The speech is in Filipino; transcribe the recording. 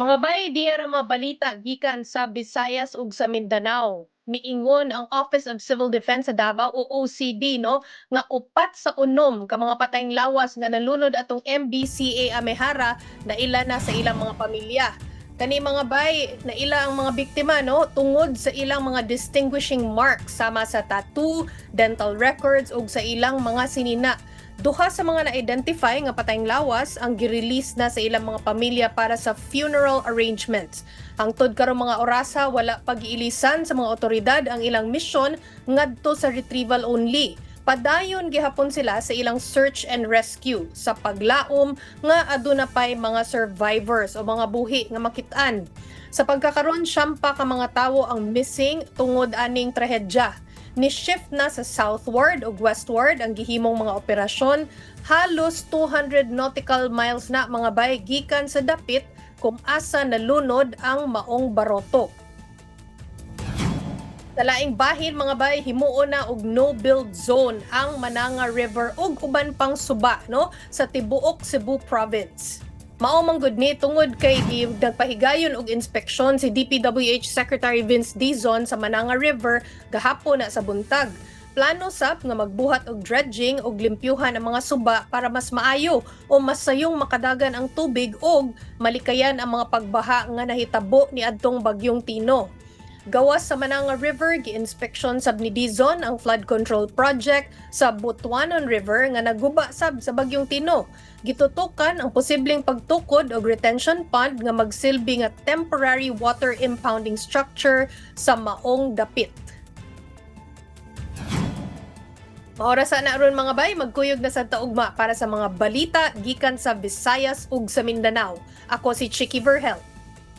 Mga bay, diha ra mga balita gikan sa Visayas ug sa Mindanao. Miingon ang Office of Civil Defense sa Davao o OCD no nga upat sa unom ka mga patayng lawas nga nalunod atong MBCA Amehara na ila na sa ilang mga pamilya. Kani mga bay, na ila ang mga biktima no tungod sa ilang mga distinguishing marks sama sa tattoo, dental records ug sa ilang mga sinina. Duha sa mga na-identify nga patayng lawas ang girelease na sa ilang mga pamilya para sa funeral arrangements. Hangtod karong mga orasa, wala pag-iilisan sa mga otoridad ang ilang misyon ngadto sa retrieval only. Padayon gihapon sila sa ilang search and rescue sa paglaom nga aduna pay mga survivors o mga buhi nga makitaan. Sa pagkakaroon, siyampa ka mga tawo ang missing tungod aning trahedya. Ni-shift na sa southward o westward ang gihimong mga operasyon. Halos 200 nautical miles na mga bay gikan sa dapit kung asa nalunod ang maong baroto. Sa laing bahin mga bay, himuo na og no-build zone ang Mananga River ug uban pang suba no sa tibuok Cebu Province. Mao man gud ni tungod kay nagpahigayon og inspeksyon si DPWH Secretary Vince Dizon sa Mananga River gahapon na sa buntag. Plano sab nga magbuhat og dredging og limpyuhan ang mga suba para mas maayo o mas sayong makadagan ang tubig og malikayan ang mga pagbaha nga nahitabo ni adtong bagyong Tino. Gawas sa Mananga River, gi-inspeksyon sab ni Dizon ang flood control project sa Butuanon River nga naguba sab sa bagyong Tino. Gitutukan ang posibleng pagtukod og retention pond nga magsilbi nga temporary water impounding structure sa maong dapit. Maoras na ron mga bay, magkuyog na sa taugma para sa mga balita gikan sa Visayas ug sa Mindanao. Ako si Chicky Verhel.